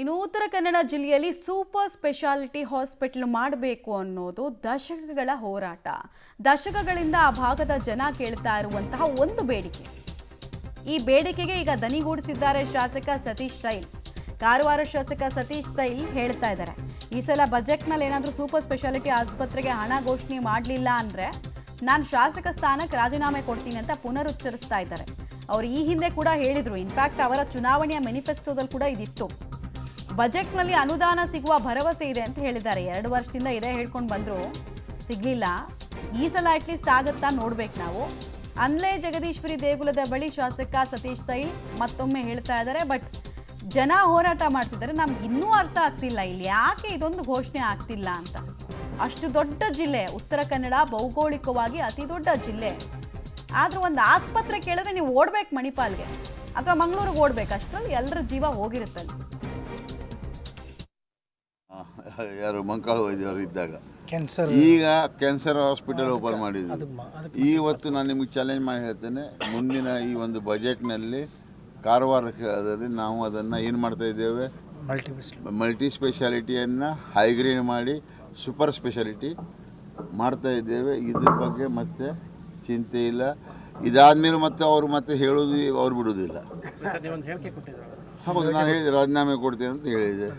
ಇನ್ನು ಉತ್ತರ ಕನ್ನಡ ಜಿಲ್ಲೆಯಲ್ಲಿ super speciality hospital ಮಾಡಬೇಕು ಅನ್ನೋದು ದಶಕಗಳ ಹೋರಾಟ. ದಶಕಗಳಿಂದ ಆ ಭಾಗದ ಜನ ಕೇಳ್ತಾ ಇರುವಂತಹ ಒಂದು ಬೇಡಿಕೆ. ಈ ಬೇಡಿಕೆಗೆ ಈಗ ದನಿಗೂಡಿಸಿದ್ದಾರೆ ಶಾಸಕ ಸತೀಶ್ ಸೈಲ್. ಕಾರವಾರ ಶಾಸಕ ಸತೀಶ್ ಸೈಲ್ ಹೇಳ್ತಾ ಇದ್ದಾರೆ, ಈ ಸಲ ಬಜೆಟ್ನಲ್ಲಿ ಏನಾದರೂ ಸೂಪರ್ ಸ್ಪೆಷಾಲಿಟಿ ಆಸ್ಪತ್ರೆಗೆ ಹಣ ಘೋಷಣೆ ಮಾಡಲಿಲ್ಲ ಅಂದರೆ ನಾನು ಶಾಸಕ ಸ್ಥಾನಕ್ಕೆ ರಾಜೀನಾಮೆ ಕೊಡ್ತೀನಿ ಅಂತ ಪುನರುಚ್ಚರಿಸ್ತಾ ಇದ್ದಾರೆ. ಅವರು ಈ ಹಿಂದೆ ಕೂಡ ಹೇಳಿದರು, ಇನ್ಫ್ಯಾಕ್ಟ್ ಅವರ ಚುನಾವಣೆಯ ಮ್ಯಾನಿಫೆಸ್ಟೋದಲ್ಲಿ ಕೂಡ ಇದಿತ್ತು. ಬಜೆಟ್ನಲ್ಲಿ ಅನುದಾನ ಸಿಗುವ ಭರವಸೆ ಇದೆ ಅಂತ ಹೇಳಿದ್ದಾರೆ. 2 ವರ್ಷದಿಂದ ಇದೇ ಹೇಳ್ಕೊಂಡು ಬಂದರು, ಸಿಗಲಿಲ್ಲ. ಈ ಸಲ ಅಟ್ಲೀಸ್ಟ್ ಆಗುತ್ತಾ ನೋಡ್ಬೇಕು ನಾವು. ಅನ್ಲೇ ಜಗದೀಶ್ವರಿ ದೇಗುಲದ ಬಳಿ ಶಾಸಕ ಸತೀಶ್ ಸೈಲ್ ಮತ್ತೊಮ್ಮೆ ಹೇಳ್ತಾ ಇದ್ದಾರೆ, ಬಟ್ ಜನ ಹೋರಾಟ ಮಾಡ್ತಿದ್ದಾರೆ, ನಮ್ಗೆ ಇನ್ನೂ ಅರ್ಥ ಆಗ್ತಿಲ್ಲ ಇಲ್ಲಿ ಯಾಕೆ ಇದೊಂದು ಘೋಷಣೆ ಆಗ್ತಿಲ್ಲ ಅಂತ. ಅಷ್ಟು ದೊಡ್ಡ ಜಿಲ್ಲೆ ಉತ್ತರ ಕನ್ನಡ, ಭೌಗೋಳಿಕವಾಗಿ ಅತಿ ದೊಡ್ಡ ಜಿಲ್ಲೆ. ಆದರೂ ಒಂದು ಆಸ್ಪತ್ರೆ ಕೇಳಿದ್ರೆ ನೀವು ಓಡ್ಬೇಕು ಮಣಿಪಾಲ್ಗೆ ಅಥವಾ ಮಂಗಳೂರಿಗೆ ಓಡ್ಬೇಕು, ಅಷ್ಟರಲ್ಲಿ ಎಲ್ಲರ ಜೀವ ಹೋಗಿರುತ್ತಲ್ಲಿ. ಯಾರು ಮಂಕಾಳ ವೈದ್ಯವರು ಇದ್ದಾಗ ಈಗ ಕ್ಯಾನ್ಸರ್ ಹಾಸ್ಪಿಟಲ್ ಓಪನ್ ಮಾಡಿದ್ವಿ. ಇವತ್ತು ನಾನು ನಿಮಗೆ ಚಾಲೆಂಜ್ ಮಾಡಿ ಹೇಳ್ತೇನೆ, ಮುಂದಿನ ಈ ಒಂದು ಬಜೆಟ್ನಲ್ಲಿ ಕಾರವಾರದಲ್ಲಿ ನಾವು ಅದನ್ನು ಏನು ಮಾಡ್ತಾ ಇದ್ದೇವೆ, ಮಲ್ಟಿ ಸ್ಪೆಷಾಲಿಟಿಯನ್ನು ಹೈಗ್ರೇಡ್ ಮಾಡಿ ಸೂಪರ್ ಸ್ಪೆಷಾಲಿಟಿ ಮಾಡ್ತಾ ಇದ್ದೇವೆ. ಇದ್ರ ಬಗ್ಗೆ ಮತ್ತೆ ಚಿಂತೆ ಇಲ್ಲ. ಇದಾದ್ಮೇಲೆ ಮತ್ತೆ ಅವರು ಮತ್ತೆ ಹೇಳೋದು ಅವ್ರು ಬಿಡೋದಿಲ್ಲ. ಹೌದು, ನಾನು ಹೇಳಿದೆ ರಾಜೀನಾಮೆ ಕೊಡ್ತೇನೆ ಅಂತ ಹೇಳಿದೆ.